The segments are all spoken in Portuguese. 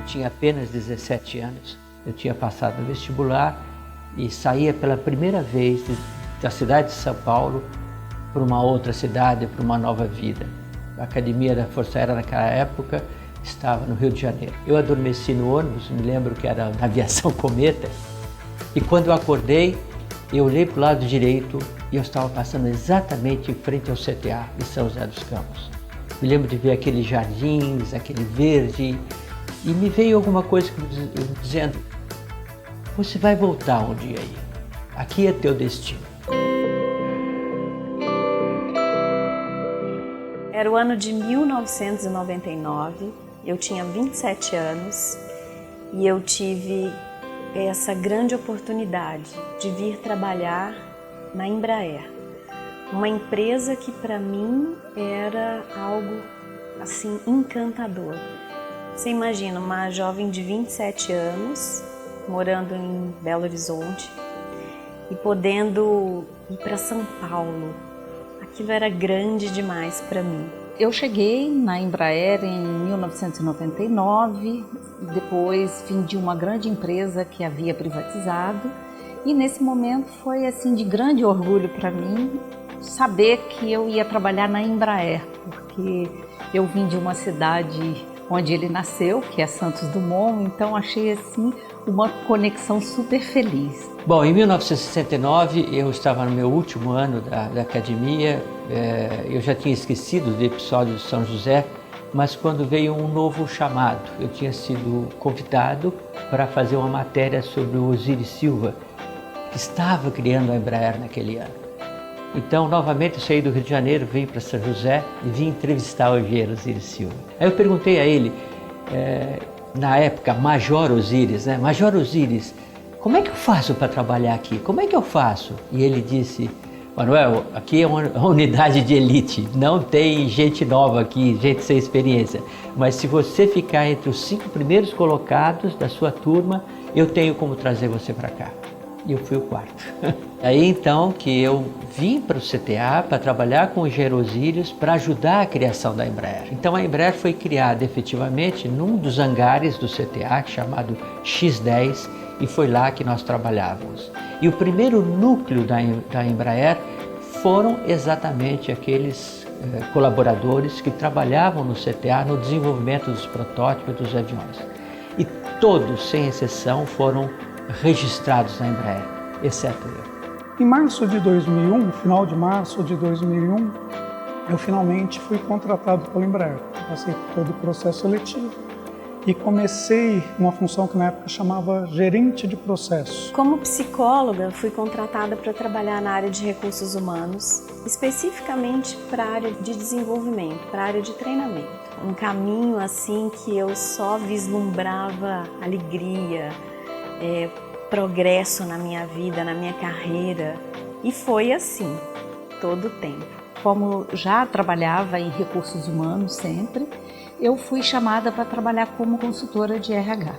tinha apenas 17 anos, eu tinha passado no vestibular e saía pela primeira vez da cidade de São Paulo para uma outra cidade, para uma nova vida. A Academia da Força Aérea naquela época estava no Rio de Janeiro. Eu adormeci no ônibus, me lembro que era na aviação Cometa, e quando eu acordei, eu olhei para o lado direito e eu estava passando exatamente em frente ao CTA de São José dos Campos. Me lembro de ver aqueles jardins, aquele verde, e me veio alguma coisa dizendo: você vai voltar um dia aí, aqui é teu destino. Era o ano de 1999, eu tinha 27 anos e eu tive essa grande oportunidade de vir trabalhar na Embraer, uma empresa que para mim era algo assim encantador. Você imagina uma jovem de 27 anos morando em Belo Horizonte e podendo ir para São Paulo. Aquilo era grande demais para mim. Eu cheguei na Embraer em 1999, depois vim de uma grande empresa que havia privatizado, e nesse momento foi assim de grande orgulho para mim saber que eu ia trabalhar na Embraer, porque eu vim de uma cidade onde ele nasceu, que é Santos Dumont, então achei assim uma conexão super feliz. Bom, em 1969 eu estava no meu último ano da academia, eu já tinha esquecido do episódio de São José, mas quando veio um novo chamado, eu tinha sido convidado para fazer uma matéria sobre o Osiris Silva, que estava criando a Embraer naquele ano. Então, novamente, eu saí do Rio de Janeiro, vim para São José e vim entrevistar o engenheiro Osiris Silva. Aí eu perguntei a ele, na época, Major Osiris, né? Major Osiris, como é que eu faço para trabalhar aqui? Como é que eu faço? E ele disse: Manuel, aqui é uma unidade de elite, não tem gente nova aqui, gente sem experiência. Mas se você ficar entre os 5 primeiros colocados da sua turma, eu tenho como trazer você para cá. E eu fui o 4º. Aí então que eu vim para o CTA para trabalhar com o engenheiro Osiris para ajudar a criação da Embraer. Então a Embraer foi criada efetivamente num dos hangares do CTA, chamado X10, e foi lá que nós trabalhávamos. E o primeiro núcleo da Embraer foram exatamente aqueles colaboradores que trabalhavam no CTA no desenvolvimento dos protótipos dos aviões. E todos, sem exceção, foram registrados na Embraer, exceto eu. Em março de 2001, no final de março de 2001, eu finalmente fui contratado pela Embraer. Passei por todo o processo seletivo e comecei uma função que na época chamava gerente de processo. Como psicóloga, fui contratada para trabalhar na área de recursos humanos, especificamente para a área de desenvolvimento, para a área de treinamento. Um caminho assim que eu só vislumbrava alegria, progresso na minha vida, na minha carreira, e foi assim, todo o tempo. Como já trabalhava em recursos humanos sempre, eu fui chamada para trabalhar como consultora de RH.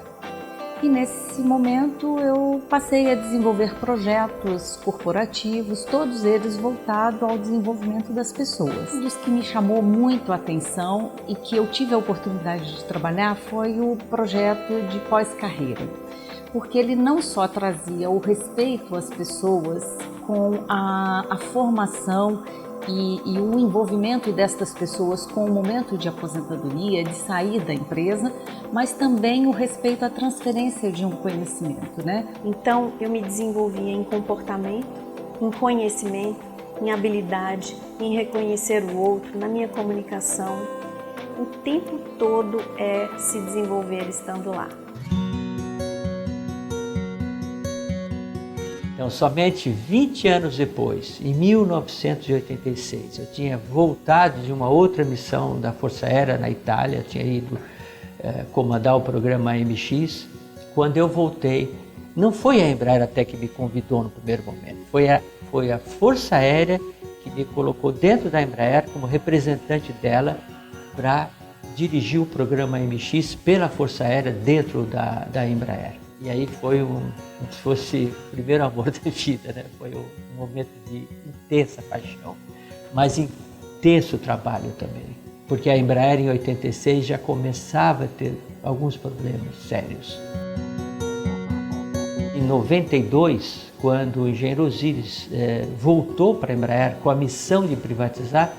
E nesse momento eu passei a desenvolver projetos corporativos, todos eles voltados ao desenvolvimento das pessoas. Um dos que me chamou muito a atenção e que eu tive a oportunidade de trabalhar foi o projeto de pós-carreira, porque ele não só trazia o respeito às pessoas com a formação e o envolvimento destas pessoas com o momento de aposentadoria, de sair da empresa, mas também o respeito à transferência de um conhecimento, né? Então eu me desenvolvia em comportamento, em conhecimento, em habilidade, em reconhecer o outro, na minha comunicação. O tempo todo é se desenvolver estando lá. Então, somente 20 anos depois, em 1986, eu tinha voltado de uma outra missão da Força Aérea na Itália, tinha ido comandar o programa MX. Quando eu voltei, não foi a Embraer até que me convidou no primeiro momento, foi a Força Aérea que me colocou dentro da Embraer como representante dela para dirigir o programa MX pela Força Aérea dentro da Embraer. E aí foi como se fosse o primeiro amor da vida, né? Foi um momento de intensa paixão, mas intenso trabalho também. porque a Embraer em 86 já começava a ter alguns problemas sérios. Em 92, quando o engenheiro Osiris voltou para a Embraer com a missão de privatizar,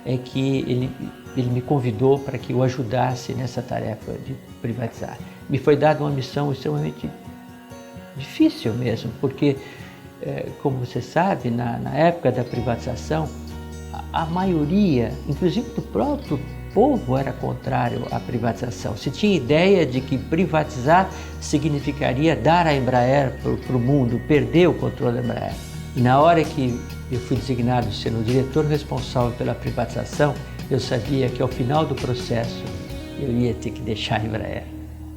é que ele me convidou para que eu ajudasse nessa tarefa de privatizar. Me foi dada uma missão extremamente difícil mesmo, porque, como você sabe, na época da privatização, a maioria, inclusive do próprio povo, era contrário à privatização. Se tinha ideia de que privatizar significaria dar a Embraer para o mundo, perder o controle da Embraer. E na hora que eu fui designado sendo o diretor responsável pela privatização, eu sabia que ao final do processo eu ia ter que deixar a Embraer.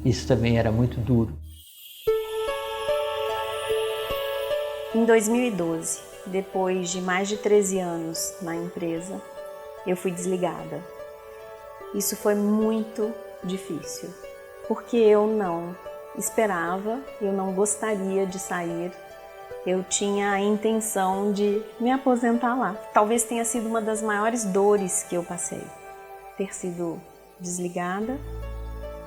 Isso também era muito duro. Em 2012, depois de mais de 13 anos na empresa, eu fui desligada. Isso foi muito difícil, porque eu não esperava, eu não gostaria de sair. Eu tinha a intenção de me aposentar lá. Talvez tenha sido uma das maiores dores que eu passei, ter sido desligada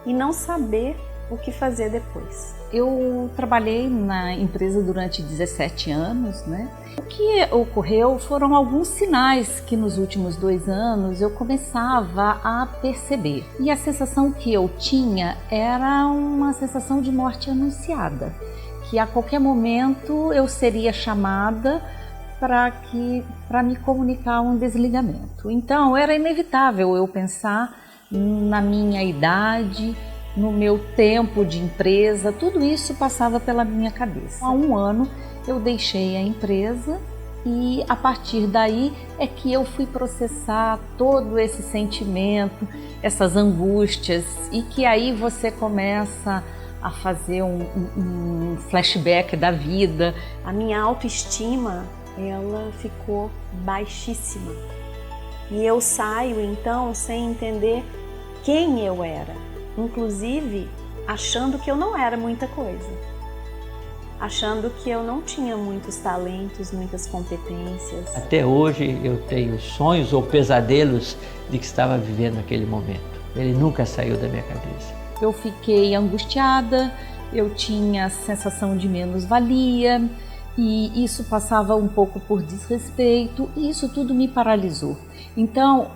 e não saber o que fazer depois. Eu trabalhei na empresa durante 17 anos, né? O que ocorreu foram alguns sinais que nos últimos 2 anos eu começava a perceber. E a sensação que eu tinha era uma sensação de morte anunciada, que a qualquer momento eu seria chamada para me comunicar um desligamento. Então era inevitável eu pensar na minha idade, no meu tempo de empresa, tudo isso passava pela minha cabeça. Há 1 ano eu deixei a empresa e a partir daí é que eu fui processar todo esse sentimento, essas angústias, e que aí você começa a fazer um flashback da vida. A minha autoestima, ela ficou baixíssima. E eu saio então sem entender quem eu era. Inclusive, achando que eu não era muita coisa, achando que eu não tinha muitos talentos, muitas competências. Até hoje eu tenho sonhos ou pesadelos de que estava vivendo naquele momento. Ele nunca saiu da minha cabeça. Eu fiquei angustiada, eu tinha a sensação de menos-valia e isso passava um pouco por desrespeito e isso tudo me paralisou. Então,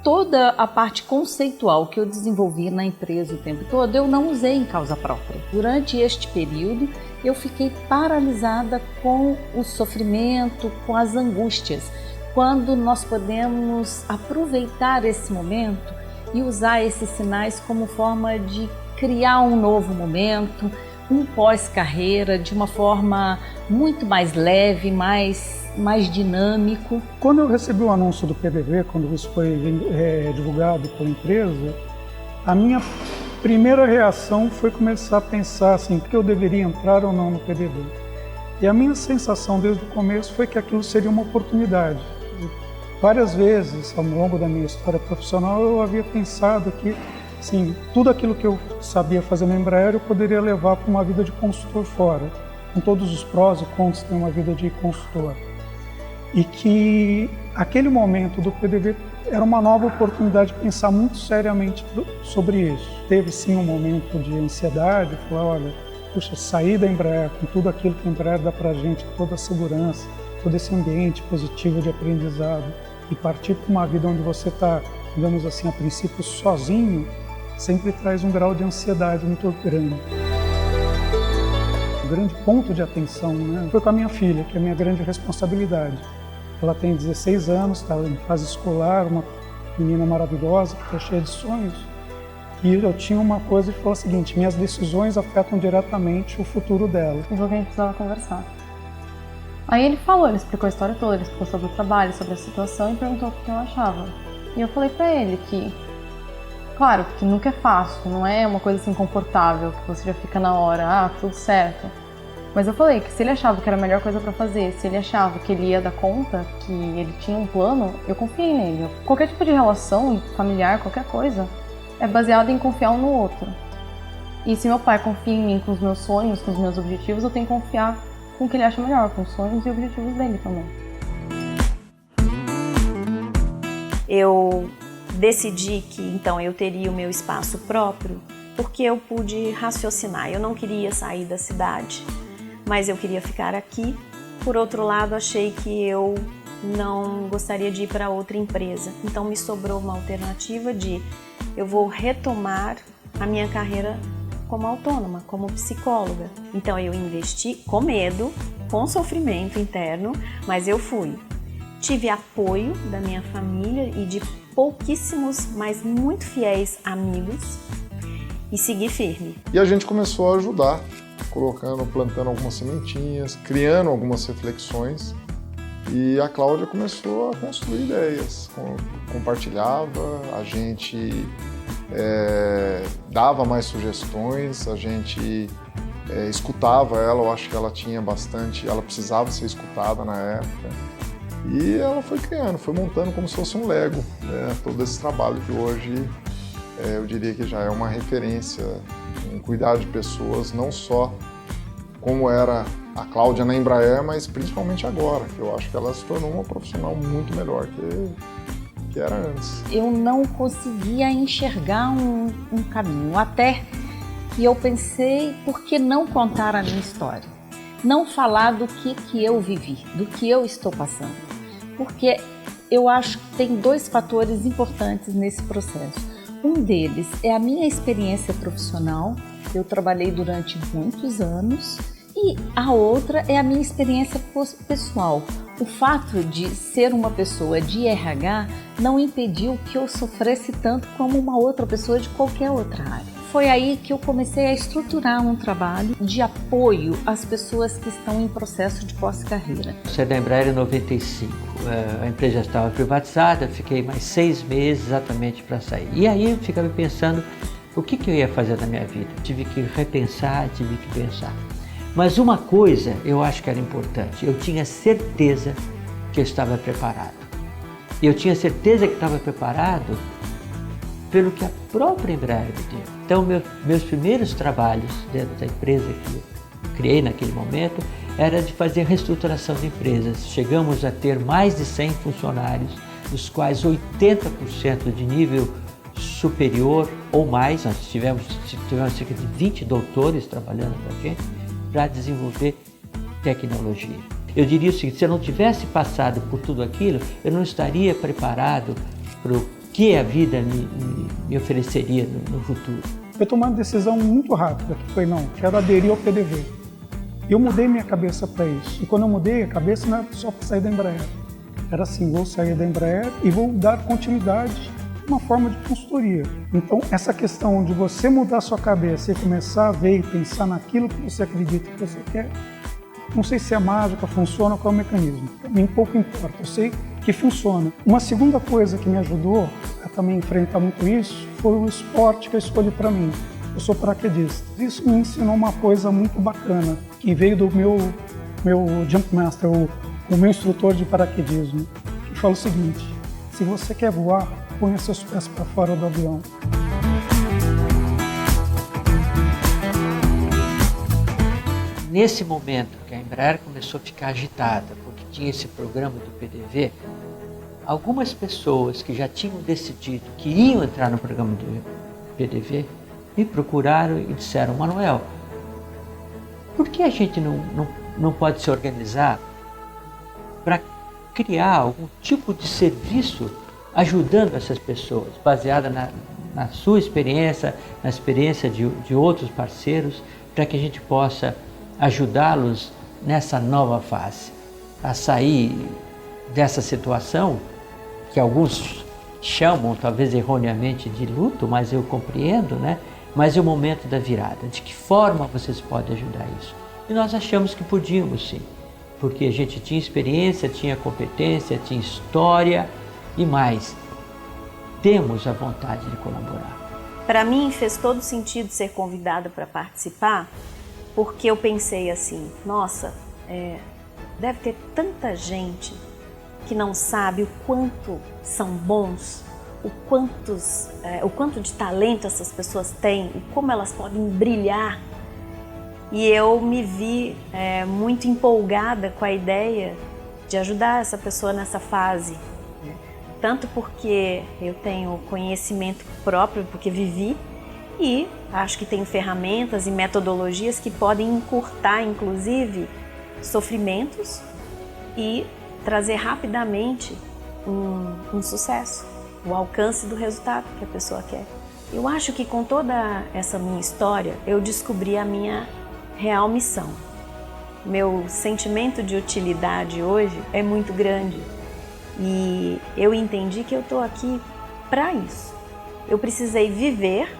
toda a parte conceitual que eu desenvolvi na empresa o tempo todo, eu não usei em causa própria. Durante este período, eu fiquei paralisada com o sofrimento, com as angústias. Quando nós podemos aproveitar esse momento e usar esses sinais como forma de criar um novo momento, um pós-carreira, de uma forma muito mais leve, mais dinâmico. Quando eu recebi o anúncio do PDV, quando isso foi divulgado pela empresa, a minha primeira reação foi começar a pensar assim, que eu deveria entrar ou não no PDV. E a minha sensação desde o começo foi que aquilo seria uma oportunidade. Várias vezes, ao longo da minha história profissional, eu havia pensado que assim, tudo aquilo que eu sabia fazer na Embraer eu poderia levar para uma vida de consultor fora, com todos os prós e contras de uma vida de consultor. E que aquele momento do PDV era uma nova oportunidade de pensar muito seriamente sobre isso. Teve sim um momento de ansiedade, falar, olha, puxa, sair da Embraer com tudo aquilo que a Embraer dá para a gente, toda a segurança, todo esse ambiente positivo de aprendizado e partir para uma vida onde você está, digamos assim, a princípio sozinho, sempre traz um grau de ansiedade muito grande. O grande ponto de atenção, né, foi com a minha filha, que é a minha grande responsabilidade. Ela tem 16 anos, está em fase escolar, uma menina maravilhosa, que está cheia de sonhos. E eu tinha uma coisa que falou o seguinte, minhas decisões afetam diretamente o futuro dela. E a gente precisava conversar. Aí ele falou, ele explicou a história toda, ele explicou sobre o trabalho, sobre a situação e perguntou o que eu achava. E eu falei pra ele que, claro, que nunca é fácil, não é uma coisa assim confortável, que você já fica na hora, tudo certo. Mas eu falei que se ele achava que era a melhor coisa pra fazer, se ele achava que ele ia dar conta, que ele tinha um plano, eu confiei nele. Qualquer tipo de relação familiar, qualquer coisa, é baseado em confiar um no outro. E se meu pai confia em mim com os meus sonhos, com os meus objetivos, eu tenho que confiar com o que ele acha melhor, com os sonhos e objetivos dele também. Eu decidi que então eu teria o meu espaço próprio, porque eu pude raciocinar. Eu não queria sair da cidade, mas eu queria ficar aqui. Por outro lado, achei que eu não gostaria de ir para outra empresa. Então me sobrou uma alternativa de eu vou retomar a minha carreira como autônoma, como psicóloga. Então eu investi com medo, com sofrimento interno, mas eu fui. Tive apoio da minha família e de pouquíssimos, mas muito fiéis amigos e segui firme. E a gente começou a ajudar, plantando algumas sementinhas, criando algumas reflexões. E a Cláudia começou a construir ideias, compartilhava, a gente dava mais sugestões, a gente escutava ela, eu acho que ela tinha bastante, ela precisava ser escutada na época. E ela foi criando, foi montando como se fosse um Lego, né? Todo esse trabalho que hoje eu diria que já é uma referência em cuidar de pessoas, não só como era a Cláudia na Embraer, mas principalmente agora, que eu acho que ela se tornou uma profissional muito melhor que era antes. Eu não conseguia enxergar um caminho, até que eu pensei, por que não contar a minha história? Não falar do que eu vivi, do que eu estou passando. Porque eu acho que tem dois fatores importantes nesse processo. Um deles é a minha experiência profissional, eu trabalhei durante muitos anos, e a outra é a minha experiência pessoal. O fato de ser uma pessoa de RH não impediu que eu sofresse tanto como uma outra pessoa de qualquer outra área. Foi aí que eu comecei a estruturar um trabalho de apoio às pessoas que estão em processo de pós-carreira. Saí da Embraer em 95, a empresa já estava privatizada, fiquei mais 6 meses exatamente para sair. E aí eu ficava pensando o que eu ia fazer na minha vida. Tive que repensar, tive que pensar. Mas uma coisa eu acho que era importante, eu tinha certeza que eu estava preparado. E eu tinha certeza que estava preparado pelo que a própria Embraer me deu. Então, meus primeiros trabalhos dentro da empresa que eu criei naquele momento era de fazer reestruturação de empresas. Chegamos a ter mais de 100 funcionários, dos quais 80% de nível superior ou mais. Nós tivemos cerca de 20 doutores trabalhando com a gente para desenvolver tecnologia. Eu diria o seguinte, se eu não tivesse passado por tudo aquilo, eu não estaria preparado para o que a vida me ofereceria no futuro. Eu tomei uma decisão muito rápida, que foi não, quero aderir ao PDV. Eu mudei minha cabeça para isso. E quando eu mudei a cabeça, não era só para sair da Embraer. Era assim, vou sair da Embraer e vou dar continuidade a uma forma de consultoria. Então, essa questão de você mudar a sua cabeça e começar a ver e pensar naquilo que você acredita que você quer, não sei se é mágica, funciona, qual é o mecanismo. Para mim, pouco importa, eu sei que funciona. Uma segunda coisa que me ajudou a também enfrentar muito isso foi o esporte que eu escolhi para mim. Eu sou paraquedista. Isso me ensinou uma coisa muito bacana, que veio do meu Jump Master, o meu instrutor de paraquedismo, que fala o seguinte, se você quer voar, ponha seus pés para fora do avião. Nesse momento que a Embraer começou a ficar agitada, porque tinha esse programa do PDV, algumas pessoas que já tinham decidido que iam entrar no programa do PDV me procuraram e disseram, Manuel, por que a gente não pode se organizar para criar algum tipo de serviço ajudando essas pessoas, baseada na sua experiência, na experiência de outros parceiros, para que a gente possa ajudá-los nessa nova fase, a sair dessa situação que alguns chamam, talvez erroneamente, de luto, mas eu compreendo, né? Mas é o momento da virada. De que forma vocês podem ajudar isso? E nós achamos que podíamos sim, porque a gente tinha experiência, tinha competência, tinha história e mais, temos a vontade de colaborar. Para mim fez todo sentido ser convidada para participar, porque eu pensei assim, nossa, deve ter tanta gente que não sabe o quanto são bons, o quanto de talento essas pessoas têm, e como elas podem brilhar. E eu me vi muito empolgada com a ideia de ajudar essa pessoa nessa fase. tanto porque eu tenho conhecimento próprio, porque vivi, e acho que tenho ferramentas e metodologias que podem encurtar, inclusive, sofrimentos e trazer rapidamente um sucesso, o alcance do resultado que a pessoa quer. Eu acho que com toda essa minha história, eu descobri a minha real missão. Meu sentimento de utilidade hoje é muito grande e eu entendi que eu estou aqui para isso. Eu precisei viver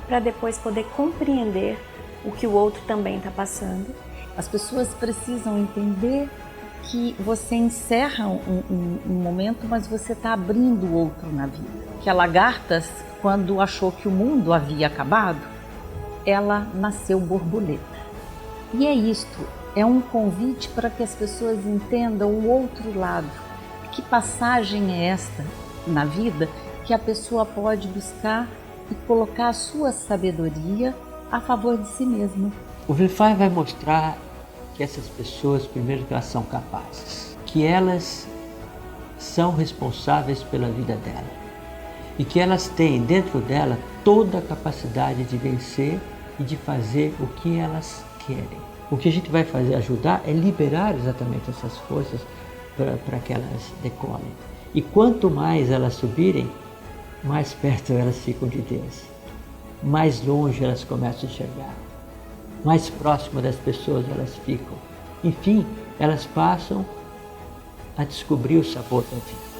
para depois poder compreender o que o outro também está passando. As pessoas precisam entender que você encerra um momento, mas você está abrindo outro na vida. Que a lagarta, quando achou que o mundo havia acabado, ela nasceu borboleta. E é isto, é um convite para que as pessoas entendam o outro lado. Que passagem é esta na vida que a pessoa pode buscar e colocar a sua sabedoria a favor de si mesma. O Vivify vai mostrar que essas pessoas, primeiro, que elas são capazes, que elas são responsáveis pela vida dela e que elas têm dentro dela toda a capacidade de vencer e de fazer o que elas querem. O que a gente vai fazer, ajudar, é liberar exatamente essas forças para que elas decolem. E quanto mais elas subirem, mais perto elas ficam de Deus, mais longe elas começam a enxergar, mais próximo das pessoas elas ficam. Enfim, elas passam a descobrir o sabor da vida.